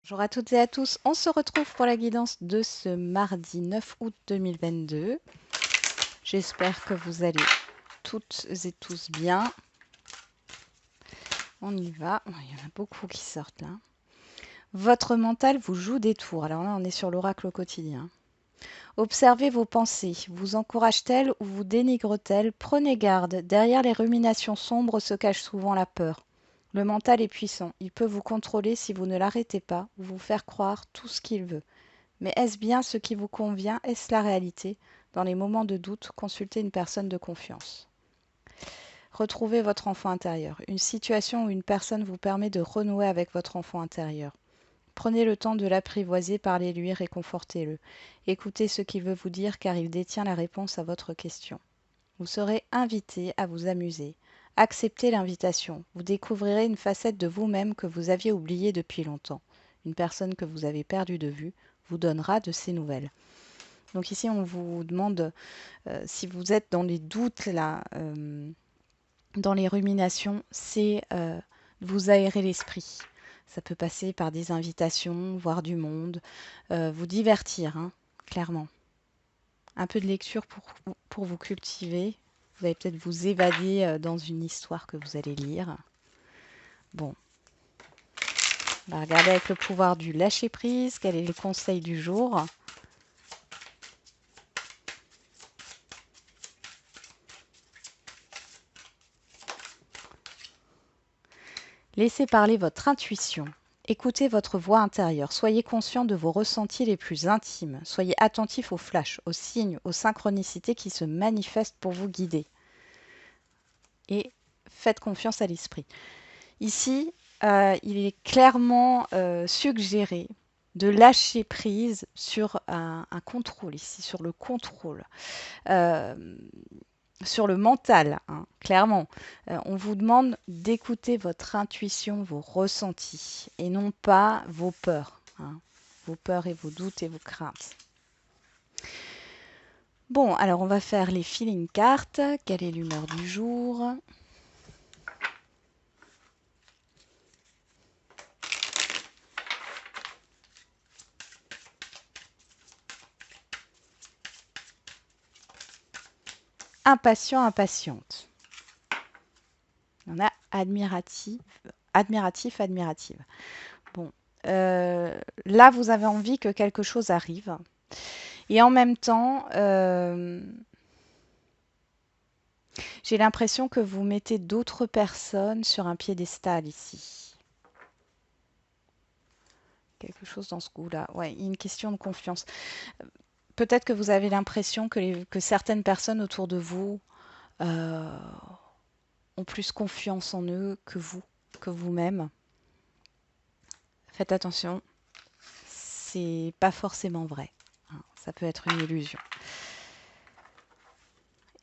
Bonjour à toutes et à tous, on se retrouve pour la guidance de ce mardi 9 août 2022. J'espère que vous allez toutes et tous bien. On y va, il y en a beaucoup qui sortent là. Votre mental vous joue des tours. Alors là, on est sur l'oracle au quotidien. Observez vos pensées. Vous encourage-t-elle ou vous dénigre-t-elle? Prenez garde. Derrière les ruminations sombres se cache souvent la peur. Le mental est puissant. Il peut vous contrôler si vous ne l'arrêtez pas ou vous faire croire tout ce qu'il veut. Mais est-ce bien ce qui vous convient? Est-ce la réalité? Dans les moments de doute, consultez une personne de confiance. Retrouvez votre enfant intérieur. Une situation ou une personne vous permet de renouer avec votre enfant intérieur. Prenez le temps de l'apprivoiser, parlez-lui, réconfortez-le. Écoutez ce qu'il veut vous dire car il détient la réponse à votre question. Vous serez invité à vous amuser. Acceptez l'invitation. Vous découvrirez une facette de vous-même que vous aviez oubliée depuis longtemps. Une personne que vous avez perdue de vue vous donnera de ses nouvelles. Donc ici, on vous demande si vous êtes dans les doutes, là, dans les ruminations, c'est de vous aérer l'esprit. Ça peut passer par des invitations, voir du monde, vous divertir, hein, clairement. Un peu de lecture pour vous cultiver. Vous allez peut-être vous évader dans une histoire que vous allez lire. Bon, on va regarder avec le pouvoir du lâcher-prise. Quel est le conseil du jour? Laissez parler votre intuition. Écoutez votre voix intérieure. Soyez conscient de vos ressentis les plus intimes. Soyez attentif aux flashs, aux signes, aux synchronicités qui se manifestent pour vous guider. Et faites confiance à l'esprit. Ici, il est clairement suggéré de lâcher prise sur un contrôle, ici, sur le contrôle. Sur le mental, hein, clairement. On vous demande d'écouter votre intuition, vos ressentis, et non pas vos peurs. Hein, vos peurs et vos doutes et vos craintes. Bon, alors on va faire les feeling cards. Quelle est l'humeur du jour? Impatient, impatiente. On a admiratif, admiratif, admirative. Bon, là, vous avez envie que quelque chose arrive. Et en même temps, j'ai l'impression que vous mettez d'autres personnes sur un piédestal ici. Quelque chose dans ce goût-là. Ouais, il y a une question de confiance. Peut-être que vous avez l'impression que certaines personnes autour de vous euh, ont plus confiance en eux que vous, que vous-même. Faites attention, c'est pas forcément vrai. Hein, ça peut être une illusion.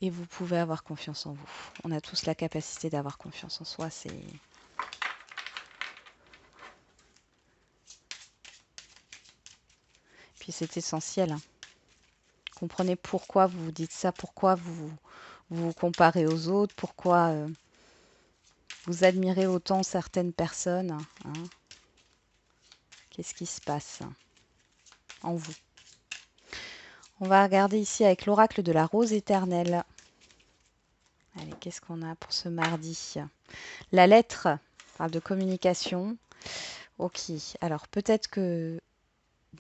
Et vous pouvez avoir confiance en vous. On a tous la capacité d'avoir confiance en soi. Puis c'est essentiel. Hein. Comprenez pourquoi vous vous dites ça, pourquoi vous comparez aux autres, pourquoi vous admirez autant certaines personnes. Hein. Qu'est-ce qui se passe en vous? On va regarder ici avec l'oracle de la rose éternelle. Allez, qu'est-ce qu'on a pour ce mardi? La lettre parle de communication. Ok, alors peut-être que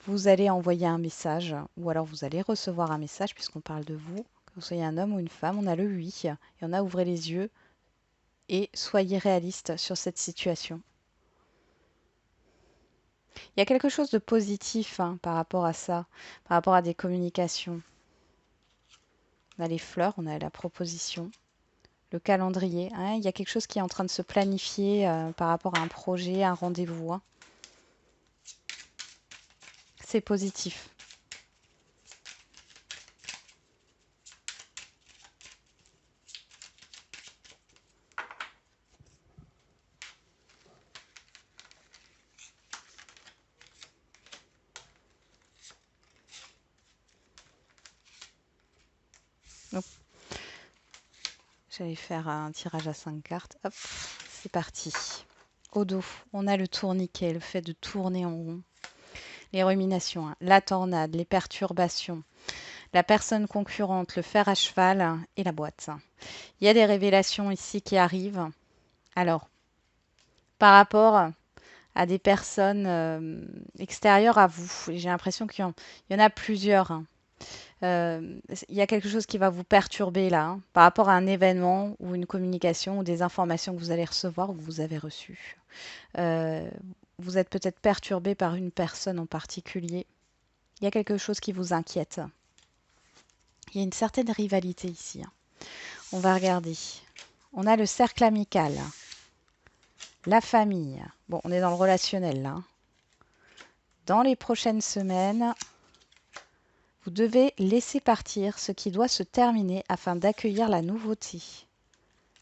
vous allez envoyer un message ou alors vous allez recevoir un message puisqu'on parle de vous, que vous soyez un homme ou une femme. On a le oui. Il y en a, ouvrez les yeux et soyez réaliste sur cette situation. Il y a quelque chose de positif hein, par rapport à ça, par rapport à des communications. On a les fleurs, on a la proposition, le calendrier. Hein, il y a quelque chose qui est en train de se planifier par rapport à un projet, un rendez-vous. Hein. C'est positif. Donc, j'allais faire un tirage à 5 cartes. Hop, c'est parti. Au dos, on a le tourniquet, le fait de tourner en rond. les ruminations, hein, la tornade, les perturbations, la personne concurrente, le fer à cheval et la boîte. Il y a des révélations ici qui arrivent. Alors, par rapport à des personnes extérieures à vous, j'ai l'impression qu'il y en a plusieurs, hein. Il y a quelque chose qui va vous perturber là, hein, par rapport à un événement ou une communication ou des informations que vous allez recevoir ou que vous avez reçues. Euh, vous êtes peut-être perturbé par une personne en particulier. Il y a quelque chose qui vous inquiète. Il y a une certaine rivalité ici, hein. On va regarder. On a le cercle amical, la famille. Bon, on est dans le relationnel là. Dans les prochaines semaines, vous devez laisser partir ce qui doit se terminer afin d'accueillir la nouveauté,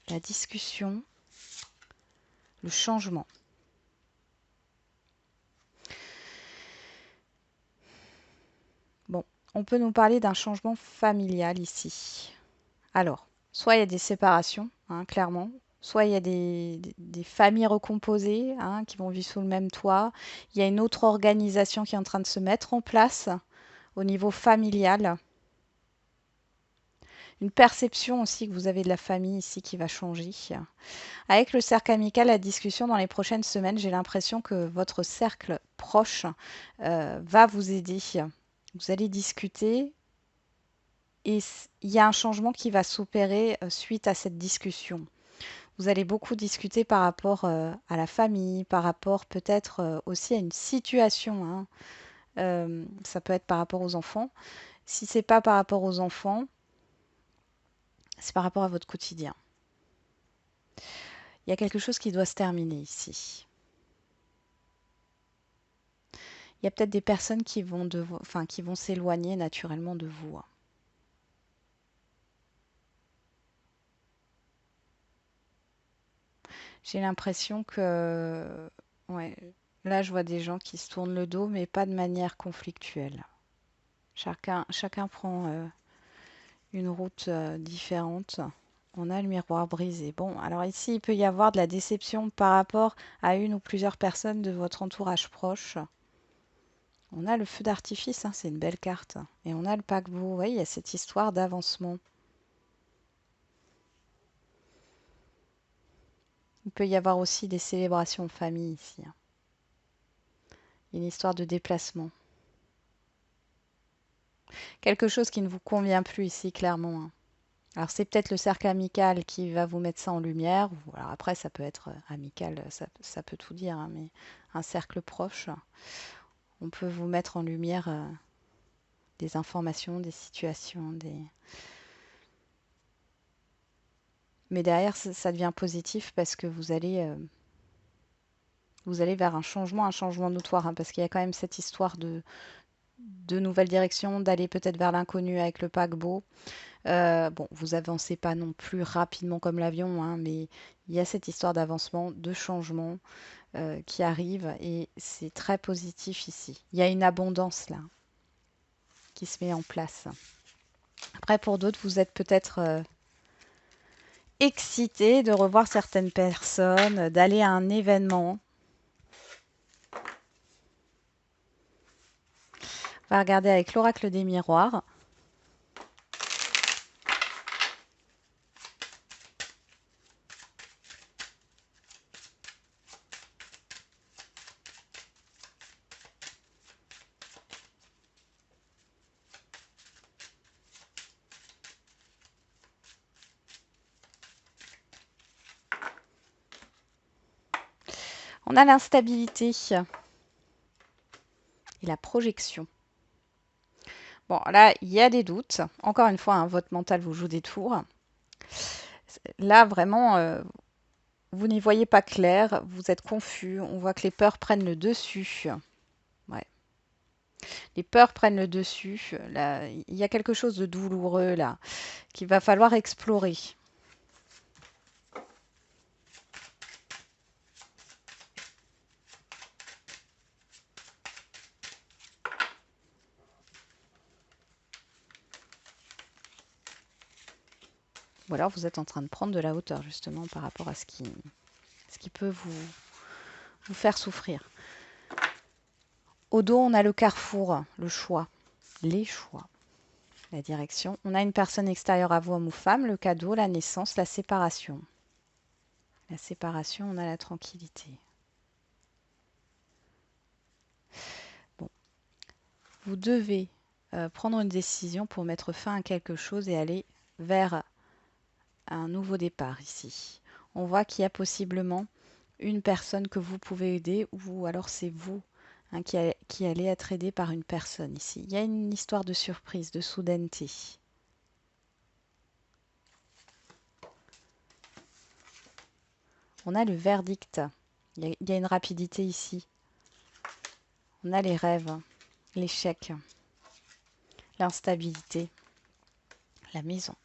la discussion, le changement. Bon, on peut nous parler d'un changement familial ici. Alors, soit il y a des séparations, hein, clairement, soit il y a des familles recomposées, hein, qui vont vivre sous le même toit. Il y a une autre organisation qui est en train de se mettre en place au niveau familial. Une perception aussi que vous avez de la famille ici qui va changer. Avec le cercle amical, la discussion dans les prochaines semaines, j'ai l'impression que votre cercle proche va vous aider. Vous allez discuter et il y a un changement qui va s'opérer suite à cette discussion. Vous allez beaucoup discuter par rapport à la famille, par rapport peut-être aussi à une situation, hein. Ça peut être par rapport aux enfants. Si c'est pas par rapport aux enfants, c'est par rapport à votre quotidien. Il y a quelque chose qui doit se terminer ici. Il y a peut-être des personnes qui vont qui vont s'éloigner naturellement de vous, hein. J'ai l'impression que, ouais, là je vois des gens qui se tournent le dos, mais pas de manière conflictuelle. Chacun prend une route différente. On a le miroir brisé. Bon, alors ici, il peut y avoir de la déception par rapport à une ou plusieurs personnes de votre entourage proche. On a le feu d'artifice, hein, c'est une belle carte. Et on a le paquebot. Vous voyez, il y a cette histoire d'avancement. Il peut y avoir aussi des célébrations de famille ici, hein. Une histoire de déplacement. Quelque chose qui ne vous convient plus ici, clairement, hein. Alors c'est peut-être le cercle amical qui va vous mettre ça en lumière. Ou alors après, ça peut être amical, ça peut tout dire, hein, mais un cercle proche, on peut vous mettre en lumière des informations, des situations, mais derrière, ça devient positif parce que vous allez vers un changement notoire, hein, parce qu'il y a quand même cette histoire de nouvelle direction, d'aller peut-être vers l'inconnu avec le paquebot. Bon, vous avancez pas non plus rapidement comme l'avion, hein, mais il y a cette histoire d'avancement, de changement qui arrive et c'est très positif ici. Il y a une abondance là qui se met en place. Après, pour d'autres, vous êtes peut-être excité de revoir certaines personnes, d'aller à un événement. On va regarder avec l'oracle des miroirs. On a l'instabilité et la projection. Bon, là, il y a des doutes. Encore une fois, hein, votre mental vous joue des tours. Là, vraiment, vous n'y voyez pas clair, vous êtes confus. On voit que les peurs prennent le dessus. Ouais. Les peurs prennent le dessus. Là, il y a quelque chose de douloureux là qu'il va falloir explorer. Ou alors vous êtes en train de prendre de la hauteur justement par rapport à ce qui peut vous faire souffrir. Au dos, on a le carrefour, le choix, les choix, la direction. On a une personne extérieure à vous, homme ou femme, le cadeau, la naissance, la séparation. La séparation, on a la tranquillité. Bon. Vous devez prendre une décision pour mettre fin à quelque chose et aller vers un nouveau départ ici. On voit qu'il y a possiblement une personne que vous pouvez aider ou alors c'est vous hein, qui allez être aidé par une personne ici. Il y a une histoire de surprise, de soudaineté. On a le verdict. Il y a une rapidité ici. On a les rêves, l'échec, l'instabilité, la maison.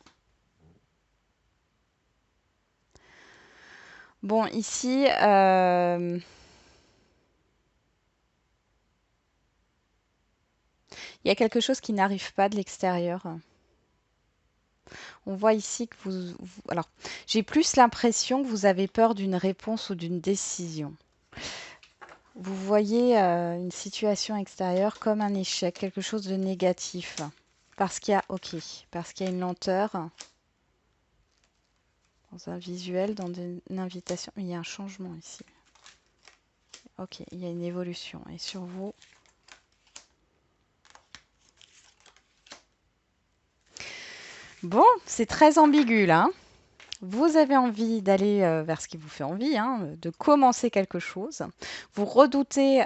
Bon, ici, il y a quelque chose qui n'arrive pas de l'extérieur. On voit ici que alors, j'ai plus l'impression que vous avez peur d'une réponse ou d'une décision. Vous voyez une situation extérieure comme un échec, quelque chose de négatif. Parce qu'il y a, ok, parce qu'il y a une lenteur dans un visuel, dans une invitation. Il y a un changement ici. Ok, il y a une évolution. Et sur vous, bon, c'est très ambigu là. Vous avez envie d'aller vers ce qui vous fait envie, hein, de commencer quelque chose. Vous redoutez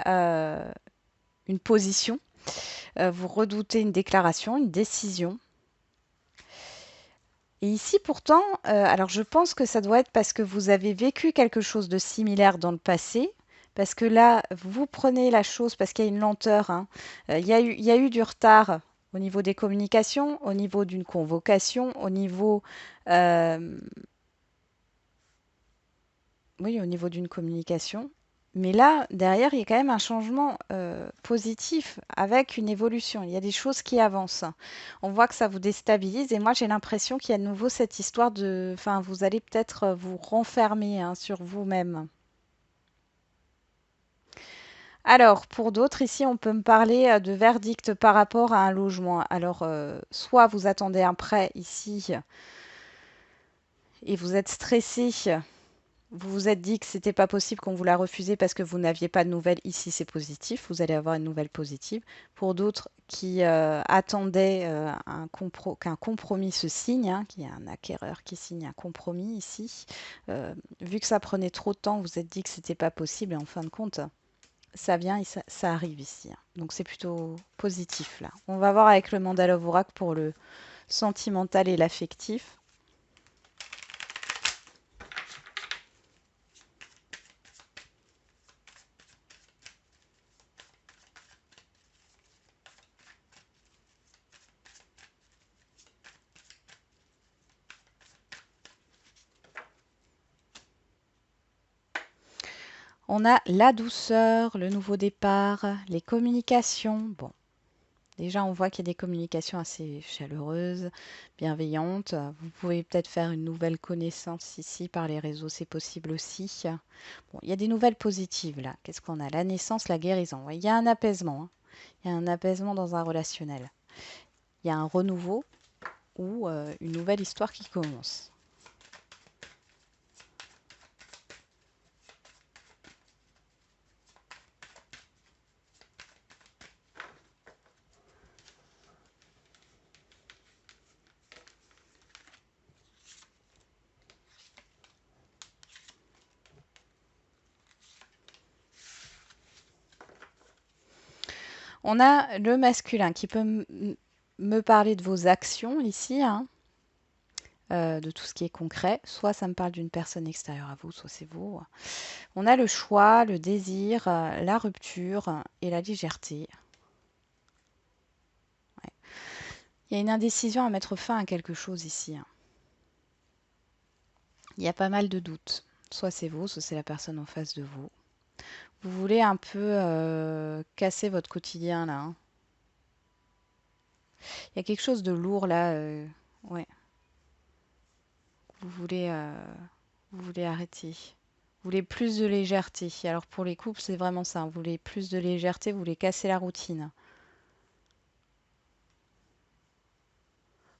une position, vous redoutez une déclaration, une décision. Et ici, pourtant, alors je pense que ça doit être parce que vous avez vécu quelque chose de similaire dans le passé. Parce que là, vous prenez la chose parce qu'il y a une lenteur. Hein. Il y a eu du retard au niveau des communications, au niveau d'une convocation, au niveau, euh, oui, au niveau d'une communication. Mais là, derrière, il y a quand même un changement positif avec une évolution. Il y a des choses qui avancent. On voit que ça vous déstabilise et moi, j'ai l'impression qu'il y a de nouveau cette histoire de... Enfin, vous allez peut-être vous renfermer hein, sur vous-même. Alors, pour d'autres, ici, on peut me parler de verdict par rapport à un logement. Alors, soit vous attendez un prêt ici et vous êtes stressé. Vous vous êtes dit que c'était pas possible qu'on vous l'a refusé parce que vous n'aviez pas de nouvelles. Ici, c'est positif. Vous allez avoir une nouvelle positive. Pour d'autres qui attendaient qu'un compromis se signe, hein, qu'il y a un acquéreur qui signe un compromis ici, vu que ça prenait trop de temps, vous vous êtes dit que c'était pas possible et en fin de compte, ça vient et ça arrive ici. Hein. Donc c'est plutôt positif là. On va voir avec le mandala Vorak pour le sentimental et l'affectif. On a la douceur, le nouveau départ, les communications. Bon, déjà on voit qu'il y a des communications assez chaleureuses, bienveillantes. Vous pouvez peut-être faire une nouvelle connaissance ici par les réseaux, c'est possible aussi. Bon, il y a des nouvelles positives là. Qu'est-ce qu'on a? La naissance, la guérison. Ouais, il y a un apaisement. Hein. Il y a un apaisement dans un relationnel. Il y a un renouveau ou une nouvelle histoire qui commence. On a le masculin qui peut me parler de vos actions ici, hein, de tout ce qui est concret. Soit ça me parle d'une personne extérieure à vous, soit c'est vous. On a le choix, le désir, la rupture et la légèreté. Ouais. Il y a une indécision à mettre fin à quelque chose ici. Hein. Il y a pas mal de doutes. Soit c'est vous, soit c'est la personne en face de vous. Vous voulez un peu casser votre quotidien là. Hein. Il y a quelque chose de lourd là. Ouais. Vous voulez, vous voulez arrêter. Vous voulez plus de légèreté. Alors pour les couples, c'est vraiment ça. Vous voulez plus de légèreté, vous voulez casser la routine.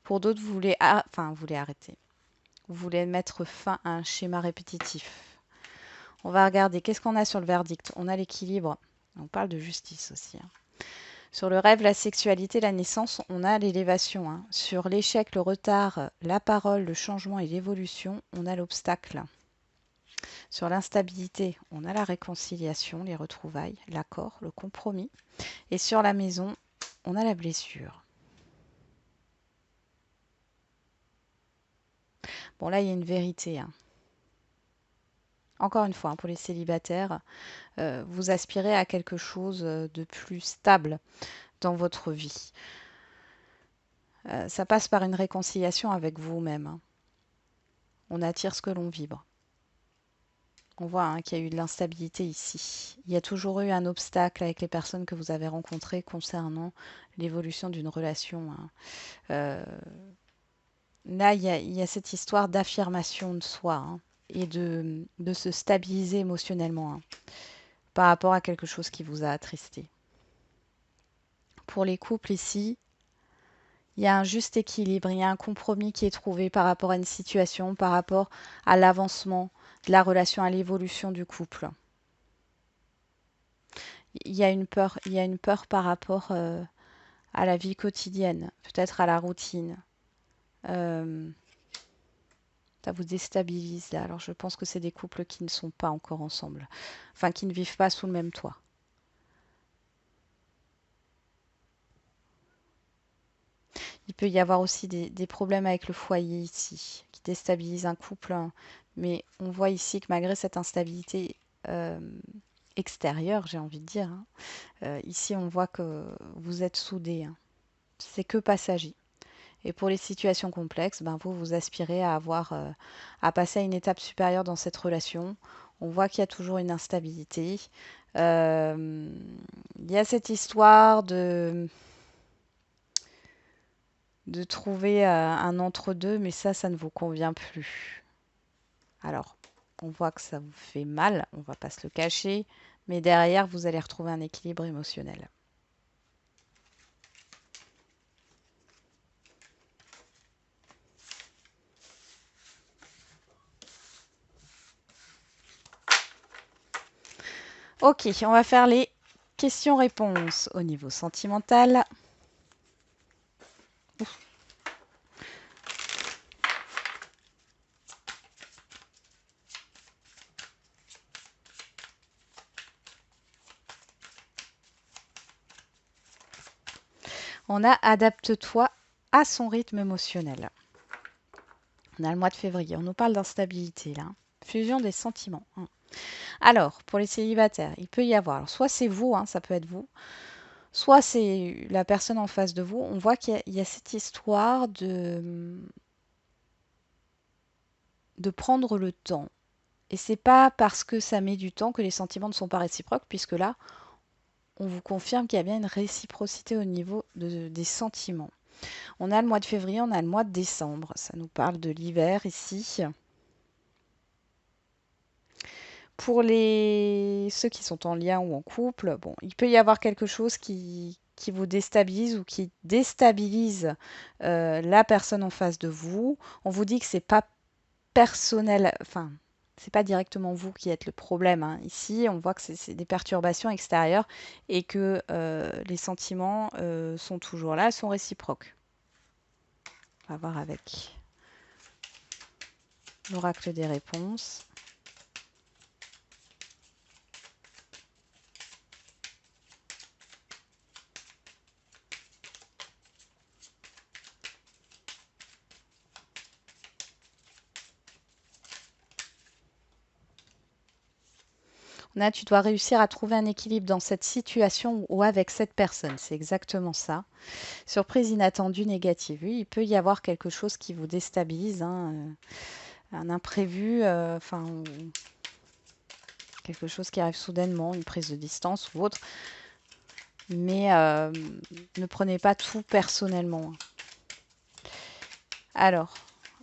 Pour d'autres, vous voulez arrêter. Vous voulez mettre fin à un schéma répétitif. On va regarder qu'est-ce qu'on a sur le verdict. On a l'équilibre. On parle de justice aussi, hein. Sur le rêve, la sexualité, la naissance, on a l'élévation, hein. Sur l'échec, le retard, la parole, le changement et l'évolution, on a l'obstacle. Sur l'instabilité, on a la réconciliation, les retrouvailles, l'accord, le compromis. Et sur la maison, on a la blessure. Bon, là, il y a une vérité, hein. Encore une fois, hein, pour les célibataires, vous aspirez à quelque chose de plus stable dans votre vie. Ça passe par une réconciliation avec vous-même, hein. On attire ce que l'on vibre. On voit, hein, qu'il y a eu de l'instabilité ici. Il y a toujours eu un obstacle avec les personnes que vous avez rencontrées concernant l'évolution d'une relation, hein. Là, il y a cette histoire d'affirmation de soi, hein, et de se stabiliser émotionnellement, hein, par rapport à quelque chose qui vous a attristé. Pour les couples ici, il y a un juste équilibre, il y a un compromis qui est trouvé par rapport à une situation, par rapport à l'avancement de la relation, à l'évolution du couple. Il y a une peur par rapport à la vie quotidienne, peut-être à la routine. Euh, Ça vous déstabilise là. Alors je pense que c'est des couples qui ne sont pas encore ensemble, enfin qui ne vivent pas sous le même toit. Il peut y avoir aussi des problèmes avec le foyer ici, qui déstabilisent un couple, hein. Mais on voit ici que malgré cette instabilité euh, extérieure, j'ai envie de dire, hein, ici on voit que vous êtes soudés, hein. C'est que passager. Et pour les situations complexes, ben vous, vous aspirez à à passer à une étape supérieure dans cette relation. On voit qu'il y a toujours une instabilité. Euh, il y a cette histoire de trouver un entre-deux, mais ça ne vous convient plus. Alors, on voit que ça vous fait mal, on va pas se le cacher, mais derrière, vous allez retrouver un équilibre émotionnel. Ok, on va faire les questions-réponses au niveau sentimental. On a adapte-toi à son rythme émotionnel. On a le mois de février. On nous parle d'instabilité là. Fusion des sentiments, hein. Alors, pour les célibataires, il peut y avoir, alors, soit c'est vous, hein, ça peut être vous, soit c'est la personne en face de vous. On voit qu'il y a cette histoire de prendre le temps. Et c'est pas parce que ça met du temps que les sentiments ne sont pas réciproques, puisque là, on vous confirme qu'il y a bien une réciprocité au niveau des sentiments. On a le mois de février, on a le mois de décembre. Ça nous parle de l'hiver ici. Pour ceux qui sont en lien ou en couple, bon, il peut y avoir quelque chose qui vous déstabilise ou qui déstabilise la personne en face de vous. On vous dit que c'est pas personnel, enfin, c'est pas directement vous qui êtes le problème, hein. Ici, on voit que c'est des perturbations extérieures et que les sentiments sont toujours là, sont réciproques. On va voir avec l'oracle des réponses. On a, tu dois réussir à trouver un équilibre dans cette situation ou avec cette personne. C'est exactement ça. Surprise inattendue négative. Oui, il peut y avoir quelque chose qui vous déstabilise, hein, un imprévu, enfin, quelque chose qui arrive soudainement, une prise de distance ou autre. Mais ne prenez pas tout personnellement. Alors,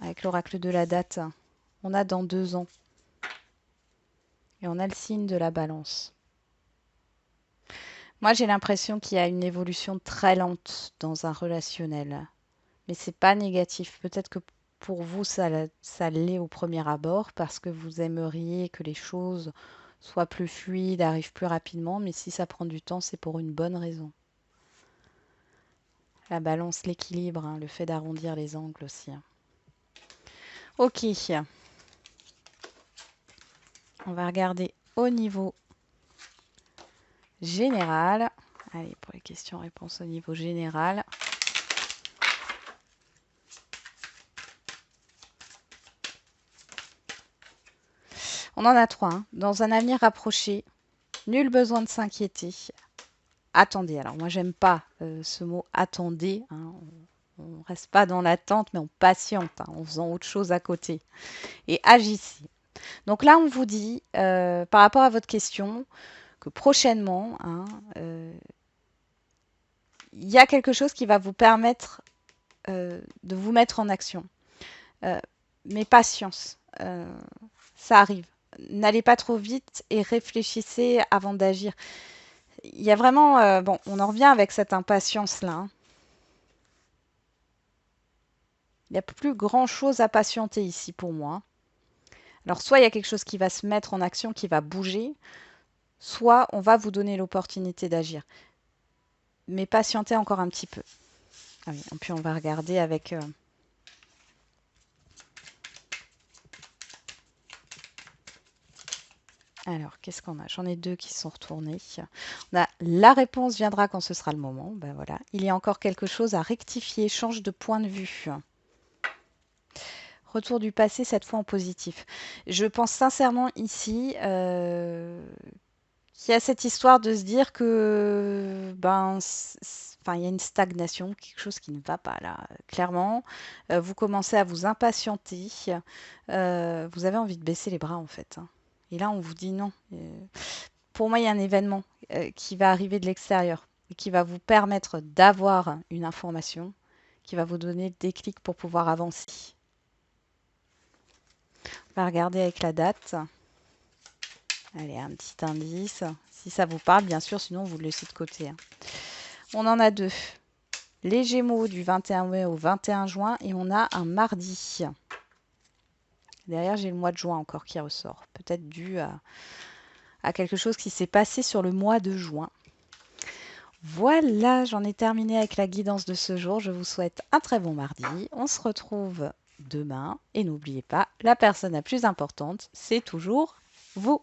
avec l'oracle de la date, on a dans 2 ans. Et on a le signe de la balance. Moi, j'ai l'impression qu'il y a une évolution très lente dans un relationnel. Mais c'est pas négatif. Peut-être que pour vous, ça l'est au premier abord parce que vous aimeriez que les choses soient plus fluides, arrivent plus rapidement. Mais si ça prend du temps, c'est pour une bonne raison. La balance, l'équilibre, hein, le fait d'arrondir les angles aussi, hein. Ok, on va regarder au niveau général. Allez, pour les questions-réponses au niveau général. On en a trois, hein. Dans un avenir rapproché, nul besoin de s'inquiéter. Attendez. Alors moi, j'aime pas ce mot attendez, hein. On ne reste pas dans l'attente, mais on patiente, hein, en faisant autre chose à côté. Et agissez. Donc là, on vous dit, par rapport à votre question, que prochainement, hein, il y a quelque chose qui va vous permettre de vous mettre en action. Mais patience, ça arrive. N'allez pas trop vite et réfléchissez avant d'agir. Il y a vraiment, bon, on en revient avec cette impatience-là, hein. Il n'y a plus grand-chose à patienter ici pour moi. Alors, soit il y a quelque chose qui va se mettre en action, qui va bouger, soit on va vous donner l'opportunité d'agir. Mais patientez encore un petit peu. Ah oui, puis on va regarder avec... Alors, qu'est-ce qu'on a? J'en ai deux qui sont retournés. On a la réponse viendra quand ce sera le moment. Ben voilà. Il y a encore quelque chose à rectifier. Change de point de vue. Retour du passé, cette fois en positif. Je pense sincèrement ici qu'il y a cette histoire de se dire que enfin, il y a une stagnation, quelque chose qui ne va pas là, clairement. Vous commencez à vous impatienter. Vous avez envie de baisser les bras en fait, hein. Et là, on vous dit non. Pour moi, il y a un événement qui va arriver de l'extérieur et qui va vous permettre d'avoir une information, qui va vous donner le déclic pour pouvoir avancer. On va regarder avec la date. Allez, un petit indice. Si ça vous parle, bien sûr, sinon vous le laissez de côté, hein. On en a deux. Les Gémeaux du 21 mai au 21 juin et on a un mardi. Derrière, j'ai le mois de juin encore qui ressort. Peut-être dû à quelque chose qui s'est passé sur le mois de juin. Voilà, j'en ai terminé avec la guidance de ce jour. Je vous souhaite un très bon mardi. On se retrouve demain. Et n'oubliez pas, la personne la plus importante, c'est toujours vous.